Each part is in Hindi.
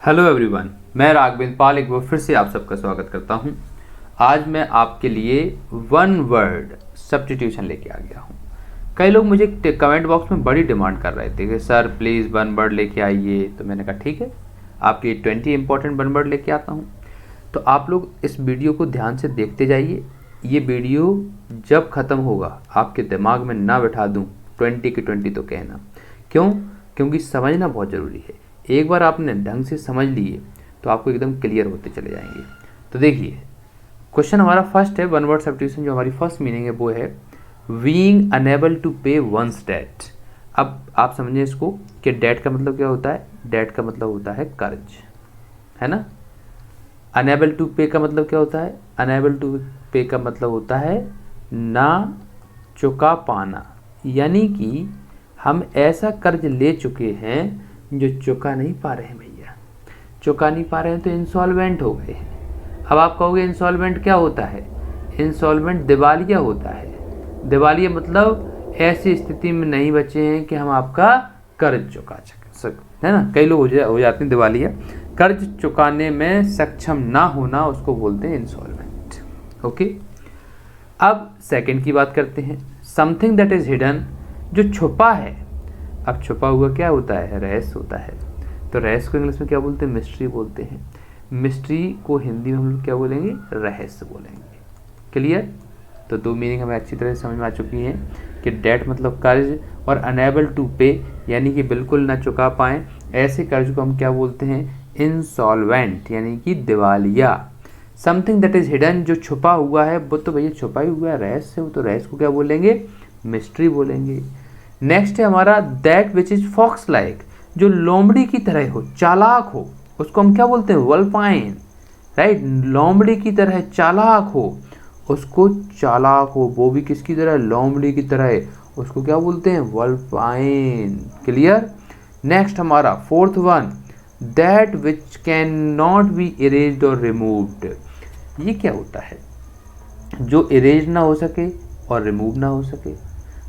हेलो एवरीवन, मैं राघवेंद्र पाल एक बार फिर से आप सबका स्वागत करता हूं। आज मैं आपके लिए वन वर्ड सब्स्टिट्यूशन लेके आ गया हूं। कई लोग मुझे कमेंट बॉक्स में बड़ी डिमांड कर रहे थे कि सर प्लीज़ वन वर्ड लेके आइए, तो मैंने कहा ठीक है, आपके लिए 20 इंपॉर्टेंट वन वर्ड लेके आता हूं। तो आप लोग इस वीडियो को ध्यान से देखते जाइए। ये वीडियो जब ख़त्म होगा आपके दिमाग में ना बैठा दूँ 20 के 20 तो कहना क्यों, क्योंकि समझना बहुत ज़रूरी है। एक बार आपने ढंग से समझ लिए तो आपको एकदम क्लियर होते चले जाएंगे। तो देखिए, क्वेश्चन हमारा फर्स्ट है, वन वर्ड सब्स्टिट्यूशन जो हमारी फर्स्ट मीनिंग है वो है बीइंग अनेबल टू पे वंस डेट। अब आप समझिए इसको कि डेट का मतलब क्या होता है। डेट का मतलब होता है कर्ज, है ना। अनेबल टू पे का मतलब क्या होता है। अनेबल टू पे का मतलब होता है ना चुका पाना, यानी कि हम ऐसा कर्ज ले चुके हैं जो चुका नहीं पा रहे हैं। भैया चुका नहीं पा रहे हैं तो इंसॉल्वेंट हो गए। अब आप कहोगे इंसॉल्वेंट क्या होता है। इंसॉल्वेंट दिवालिया होता है। दिवालिया मतलब ऐसी स्थिति में नहीं बचे हैं कि हम आपका कर्ज चुका सकते, है ना। कई लोग हो जाते हैं दिवालिया, कर्ज चुकाने में सक्षम ना होना, उसको बोलते हैं इंसॉल्वेंट। ओके, अब सेकंड की बात करते हैं। समथिंग दैट इज हिडन, जो छुपा है। अब छुपा हुआ क्या होता है, रहस्य होता है। तो रहस्य को इंग्लिश में क्या बोलते हैं, मिस्ट्री बोलते हैं। मिस्ट्री को हिंदी में हम लोग क्या बोलेंगे, रहस्य बोलेंगे। क्लियर। तो दो मीनिंग हमें अच्छी तरह से समझ में आ चुकी हैं कि डेट मतलब कर्ज और अनेबल टू पे यानी कि बिल्कुल ना चुका पाएँ, ऐसे कर्ज को हम क्या बोलते हैं, इंसॉल्वेंट यानी कि दिवालिया। समथिंग दैट इज हिडन, जो छुपा हुआ है, वो तो भैया छुपा ही हुआ है, रहस्य, तो रहस्य को क्या बोलेंगे, मिस्ट्री बोलेंगे। नेक्स्ट है हमारा that which is fox like, जो लोमड़ी की तरह हो, चालाक हो, उसको हम क्या बोलते हैं, वल्पाइन। राइट, लोमड़ी की तरह चालाक हो, उसको चालाक हो, वो भी किसकी तरह, लोमड़ी की तरह, उसको क्या बोलते हैं, वल्पाइन। क्लियर। नेक्स्ट हमारा fourth one, that which can not be erased और रिमूव्ड। ये क्या होता है, जो इरेज ना हो सके और रिमूव ना हो सके।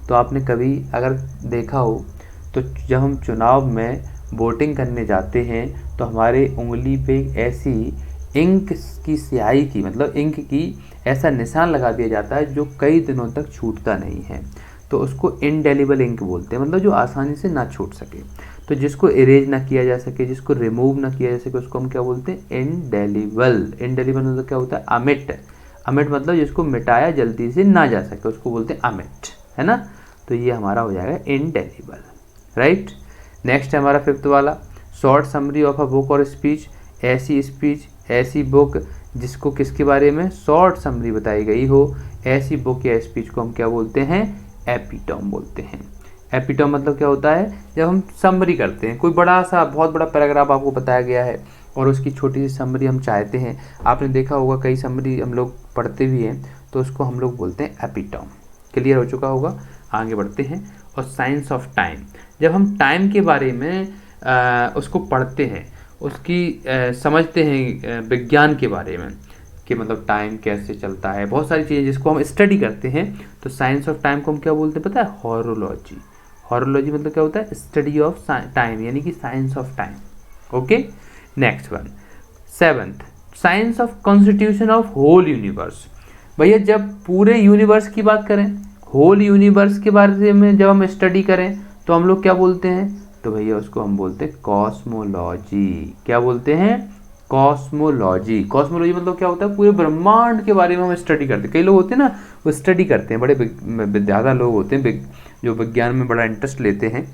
तो आपने कभी अगर देखा हो तो जब हम चुनाव में वोटिंग करने जाते हैं तो हमारे उंगली पे ऐसी इंक की स्याही की, मतलब इंक की ऐसा निशान लगा दिया जाता है जो कई दिनों तक छूटता नहीं है। तो उसको इनडेलिबल इंक बोलते हैं, मतलब जो आसानी से ना छूट सके। तो जिसको इरेज ना किया जा सके, जिसको रिमूव ना किया जा सके, उसको हम क्या बोलते हैं, इनडेलिबल। इनडेलिबल मतलब क्या होता है, अमिट। अमिट मतलब जिसको मिटाया जल्दी से ना जा सके, उसको बोलते हैं अमिट, है ना। तो ये हमारा हो जाएगा इनडेलिबल। राइट। नेक्स्ट है हमारा फिफ्थ वाला, short summary of a book और स्पीच। ऐसी स्पीच, ऐसी बुक जिसको किसके बारे में शॉर्ट समरी बताई गई हो, ऐसी बुक या स्पीच को हम क्या बोलते हैं, एपिटोम बोलते हैं। एपिटोम मतलब क्या होता है, जब हम समरी करते हैं, कोई बड़ा सा बहुत बड़ा पैराग्राफ आपको बताया गया है और उसकी छोटी सी समरी हम चाहते हैं। आपने देखा होगा कई समरी हम लोग पढ़ते भी हैं, तो उसको हम लोग बोलते हैं एपिटोम। क्लियर हो चुका होगा। आगे बढ़ते हैं। और साइंस ऑफ टाइम, जब हम टाइम के बारे में उसको पढ़ते हैं, उसकी समझते हैं, विज्ञान के बारे में कि मतलब टाइम कैसे चलता है, बहुत सारी चीज़ें जिसको हम स्टडी करते हैं, तो साइंस ऑफ टाइम को हम क्या बोलते हैं पता है, हॉरोलॉजी। हॉरोलॉजी मतलब क्या होता है, स्टडी ऑफ टाइम यानी कि science of time. Okay. Next one, seventh, science of constitution of whole universe. भैया जब पूरे यूनिवर्स की बात करें, होल यूनिवर्स के बारे में जब हम स्टडी करें तो हम लोग क्या बोलते हैं, तो भैया उसको हम बोलते हैं कॉस्मोलॉजी। क्या बोलते हैं, कॉस्मोलॉजी। कॉस्मोलॉजी मतलब क्या होता है, पूरे ब्रह्मांड के बारे में हम स्टडी करते हैं। कई लोग होते हैं ना, वो स्टडी करते हैं, बड़े ज़्यादा लोग होते हैं जो विज्ञान में बड़ा इंटरेस्ट लेते हैं।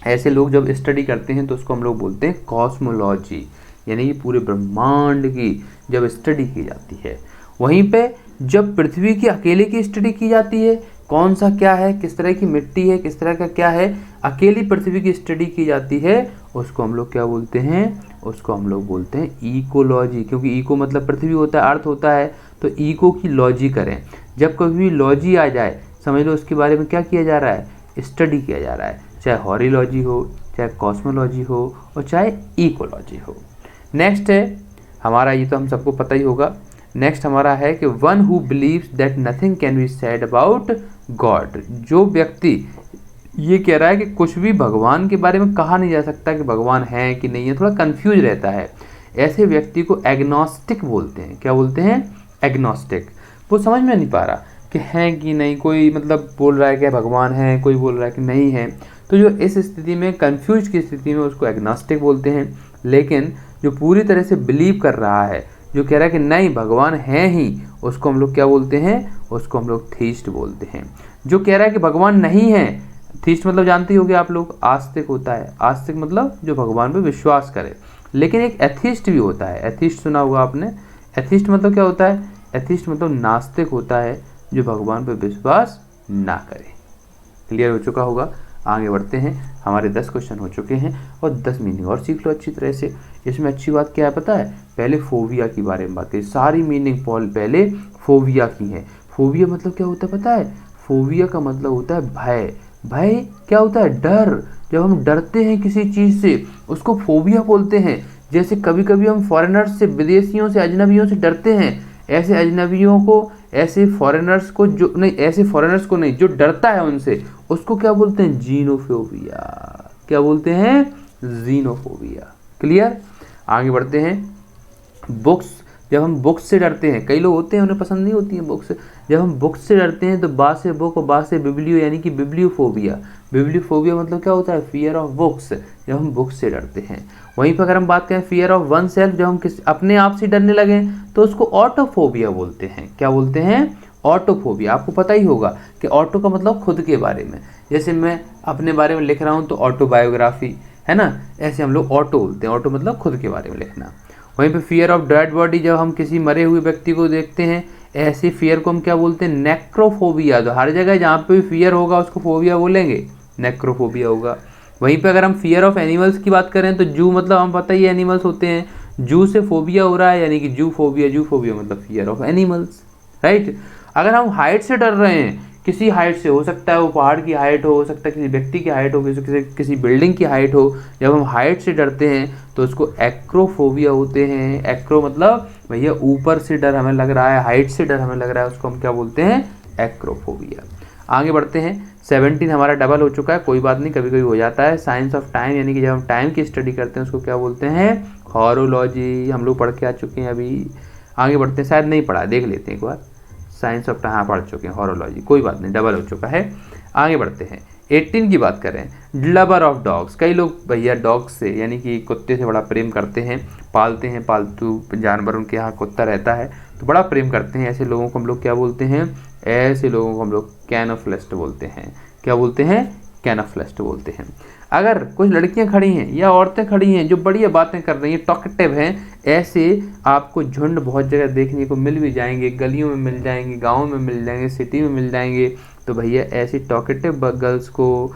ऐसे लोग जब स्टडी करते हैं तो उसको हम लोग बोलते हैं कॉस्मोलॉजी, यानी कि पूरे ब्रह्मांड की जब स्टडी की जाती है। वहीं पे जब पृथ्वी की अकेले की स्टडी की जाती है, कौन सा क्या है, किस तरह की मिट्टी है, किस तरह का क्या है, अकेली पृथ्वी की स्टडी की जाती है, उसको हम लोग क्या बोलते हैं, उसको हम लोग बोलते हैं इकोलॉजी। क्योंकि इको मतलब पृथ्वी होता है, अर्थ होता है, तो इको की लॉजी करें। जब कभी भी लॉजी आ जाए समझ लो उसके बारे में क्या किया जा रहा है, स्टडी किया जा रहा है, चाहे हॉरिलॉजी हो, चाहे कॉस्मोलॉजी हो और चाहे इकोलॉजी हो। नेक्स्ट है हमारा, ये तो हम सबको पता ही होगा। नेक्स्ट हमारा है कि one who believes that nothing can be said about God. जो व्यक्ति ये कह रहा है कि कुछ भी भगवान के बारे में कहा नहीं जा सकता कि भगवान है कि नहीं है, थोड़ा कंफ्यूज रहता है। ऐसे व्यक्ति को एग्नोस्टिक बोलते हैं। क्या बोलते हैं? एग्नोस्टिक। वो समझ में नहीं पा रहा कि है कि नहीं, कोई मतलब बोल रहा है कि भगवान है, कोई बोल रहा है कि नहीं है, तो जो इस स्थिति में, कंफ्यूज की स्थिति में, उसको एग्नोस्टिक बोलते हैं। लेकिन जो पूरी तरह से बिलीव कर रहा है, जो कह रहा है कि नहीं भगवान है ही, उसको हम लोग क्या बोलते हैं? उसको हम लोग थीस्ट बोलते हैं। जो कह रहा है कि भगवान नहीं है, थीस्ट मतलब जानते ही होंगे आप लोग, आस्तिक होता है। आस्तिक मतलब जो भगवान पे विश्वास करे। लेकिन एक एथिस्ट भी होता है। एथिस्ट सुना होगा आपने। एथिस्ट मतलब क्या होता है? एथिस्ट मतलब नास्तिक होता है, जो भगवान पे विश्वास ना करे। क्लियर हो चुका होगा? आगे बढ़ते हैं। हमारे 10 क्वेश्चन हो चुके हैं और 10 मीनिंग और सीख लो अच्छी तरह से। इसमें अच्छी बात क्या है पता है? पहले फोबिया के बारे में बात करें। सारी मीनिंग पहले फोबिया की है। फोबिया मतलब क्या होता है पता है? फोबिया का मतलब होता है भय। भय क्या होता है? डर। जब हम डरते हैं किसी चीज़ से, उसको फोबिया बोलते हैं। जैसे कभी कभी हम फॉरेनर्स से, विदेशियों से, अजनबियों से डरते हैं। ऐसे अजनबियों को, ऐसे फॉरेनर्स को, जो नहीं, ऐसे फॉरेनर्स को नहीं, जो डरता है उनसे, उसको क्या बोलते हैं? जीनोफोबिया। क्या बोलते हैं? जीनोफोबिया। क्लियर? आगे बढ़ते हैं। बुक्स, जब हम बुक्स से डरते हैं, कई लोग होते हैं उन्हें पसंद नहीं होती हैं बुक्स। जब हम बुक्स से डरते हैं तो बा से बुक और बा से बिब्लियो, यानी कि बिब्लियोफोबिया। बिब्लियोफोबिया मतलब क्या होता है? Fear of books. जब हम बुक्स से डरते हैं। वहीं पर अगर हम बात करें फियर ऑफ वन सेल्फ, जब हम किसी अपने आप से डरने लगे तो उसको ऑटोफोबिया बोलते हैं। क्या बोलते हैं? ऑटोफोबिया। आपको पता ही होगा कि ऑटो का मतलब खुद के बारे में। जैसे मैं अपने बारे में लिख रहा हूँ तो ऑटोबायोग्राफी है ना, ऐसे हम लोग ऑटो बोलते हैं। ऑटो मतलब खुद के बारे में लिखना। वहीं पे फियर ऑफ डेड बॉडी, जब हम किसी मरे हुए व्यक्ति को देखते हैं, ऐसे फियर को हम क्या बोलते हैं? नेक्रोफोबिया। तो हर जगह जहाँ पे भी फियर होगा उसको फोबिया बोलेंगे, नेक्रोफोबिया होगा। वहीं पे अगर हम फियर ऑफ एनिमल्स की बात करें तो जू मतलब हम पता ही एनिमल्स होते हैं, जू से फोबिया हो रहा है, यानी कि जू फोबिया। जू फोबिया मतलब फियर ऑफ एनिमल्स, राइट। अगर हम हाइट से डर रहे हैं, किसी हाइट से, हो सकता है वो पहाड़ की हाइट हो सकता है किसी व्यक्ति की हाइट हो, किसी बिल्डिंग की हाइट हो, जब हम हाइट से डरते हैं तो उसको एक्रोफोबिया होते हैं। एक्रो मतलब भैया ऊपर से डर हमें लग रहा है, हाइट से डर हमें लग रहा है, उसको हम क्या बोलते हैं? एक्रोफोबिया। आगे बढ़ते हैं। 17 हमारा डबल हो चुका है, कोई बात नहीं, कभी कभी हो जाता है। साइंस ऑफ टाइम, यानी कि जब हम टाइम की स्टडी करते हैं उसको क्या बोलते हैं? हॉरोलॉजी। हम लोग पढ़ के आ चुके हैं अभी। आगे बढ़ते हैं, शायद नहीं पढ़ा, देख लेते हैं एक बार। साइंस ऑफ टाइम हाँ पढ़ चुके हैं, हॉरोलॉजी, कोई बात नहीं, डबल हो चुका है। आगे बढ़ते हैं। 18 की बात करें, लवर ऑफ डॉग्स। कई लोग भैया डॉग्स से, यानी कि कुत्ते से बड़ा प्रेम करते हैं, पालते हैं, पालतू जानवर उनके यहाँ कुत्ता रहता है तो बड़ा प्रेम करते हैं। ऐसे लोगों को हम लोग क्या बोलते हैं? ऐसे लोगों को हम लोग कैनोफ्लेस्ट बोलते हैं। क्या बोलते हैं? कैनोफ्लेस्ट बोलते हैं। अगर कुछ लड़कियां खड़ी हैं या औरतें खड़ी हैं जो बढ़िया बातें कर रही हैं, टॉकेटिव हैं, ऐसे आपको झुंड बहुत जगह देखने को मिल भी जाएंगे, गलियों में मिल जाएंगे, गाँव में मिल जाएंगे, सिटी में मिल जाएंगे। तो भैया ऐसी टॉकेटिव गर्ल्स को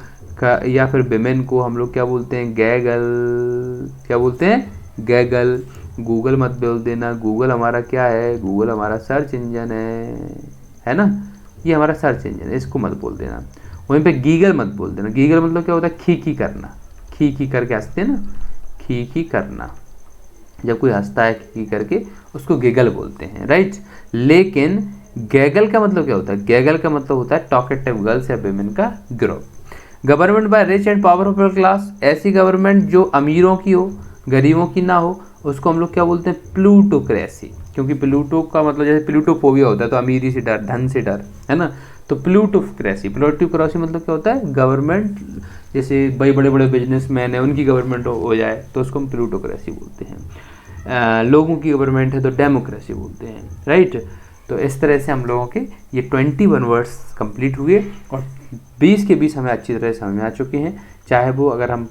या फिर विमेन को हम लोग क्या बोलते हैं? गैगल। क्या बोलते हैं? गैगल। गूगल मत बोल देना, गूगल हमारा क्या है? गूगल हमारा सर्च इंजन है ना, ये हमारा सर्च इंजन है, इसको मत बोल देना। वहीं पे गीगल मत बोल देना। गीगल मतलब क्या होता है? खी करना, खी करके हंसते हैं ना, खी करना। जब कोई हंसता है खी करके उसको गिगल बोलते हैं, राइट। लेकिन गैगल का मतलब क्या होता है? गैगल का मतलब होता है टॉकेटिव गर्ल्स या विमेन का group. Government by rich and powerful class, ऐसी गवर्नमेंट जो अमीरों की हो, गरीबों की ना हो, उसको हम लोग क्या बोलते हैं? प्लूटोक्रेसी। क्योंकि प्लूटो का मतलब जैसे प्लूटोफोबिया होता है तो अमीरी से डर, धन से डर, है ना, तो प्लूटोक्रेसी। प्लूटोक्रेसी मतलब क्या होता है? गवर्नमेंट, जैसे बड़े बड़े बिजनेसमैन है उनकी गवर्नमेंट हो जाए तो उसको हम प्लूटोक्रेसी बोलते हैं। लोगों की गवर्नमेंट है तो डेमोक्रेसी बोलते हैं, राइट। तो इस तरह से हम लोगों के ये 21 वर्ड्स कंप्लीट हुए और 20 के 20 हमें अच्छी तरह समझ में आ चुके हैं। चाहे वो अगर हम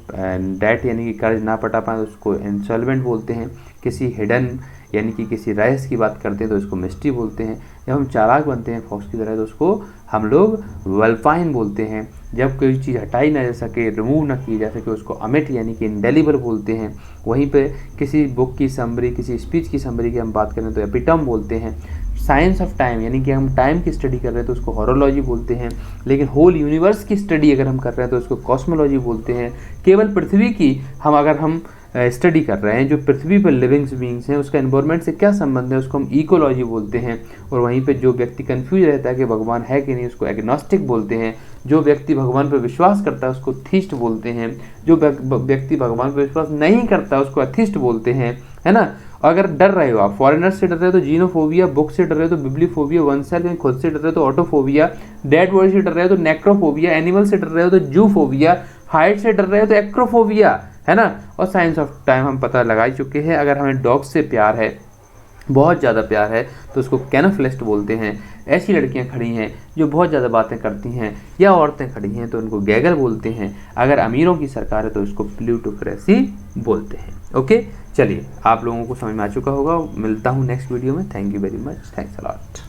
डेट यानी कि कर्ज ना पटा पाए तो उसको इंसॉल्वेंट बोलते हैं, किसी हिडन यानी कि किसी रहस्य की बात करते हैं तो इसको मिस्ट्री बोलते हैं, जब हम चालाक बनते हैं फॉक्स की तरह तो उसको हम लोग वल्फाइन बोलते हैं, जब कोई चीज़ हटाई ना जा सके, रिमूव ना की जा सके उसको अमिट यानी कि इंडेलिबल बोलते हैं। वहीं पे किसी बुक की समरी, किसी स्पीच की समरी की हम बात करें तो एपिटम बोलते हैं। साइंस ऑफ टाइम यानी कि हम टाइम की स्टडी कर रहे हैं तो उसको हॉरोलॉजी बोलते हैं। लेकिन होल यूनिवर्स की स्टडी अगर हम कर रहे हैं तो उसको कॉस्मोलॉजी बोलते हैं। केवल पृथ्वी की अगर हम स्टडी कर रहे हैं, जो पृथ्वी पर लिविंग बीइंग्स हैं उसका एनवायरनमेंट से क्या संबंध है, उसको हम इकोलॉजी बोलते हैं। और वहीं पे जो व्यक्ति कंफ्यूज रहता है कि भगवान है कि नहीं, उसको एग्नोस्टिक बोलते हैं। जो व्यक्ति भगवान पर विश्वास करता है उसको थीस्ट बोलते हैं। जो व्यक्ति भगवान पर विश्वास नहीं करता उसको एथिस्ट बोलते हैं, है ना। अगर डर रहे हो आप, फॉरेनर से डर रहे हो तो जीनोफोबिया, बुक से डर रहे हो तो बिब्लीफोबिया, वन सेल्फ खुद से डर रहे हो तो ऑटोफोबिया, डेड बॉडी से डर रहे हो तो नेक्रोफोबिया, एनिमल से डर रहे हो तो जूफोबिया, हाइट से डर रहे हो तो एक्रोफोबिया, है ना। और साइंस ऑफ टाइम हम पता लगा ही चुके हैं, अगर हमें डॉग से प्यार है, बहुत ज़्यादा प्यार है, तो उसको कैनोफिलिस्ट बोलते हैं। ऐसी लड़कियां खड़ी हैं जो बहुत ज़्यादा बातें करती हैं, या औरतें खड़ी हैं तो उनको गैगर बोलते हैं। अगर अमीरों की सरकार है तो उसको प्लूटोक्रेसी बोलते हैं। ओके, चलिए आप लोगों को समझ में आ चुका होगा। मिलता हूँ नेक्स्ट वीडियो में। Thank you very much, thanks a lot.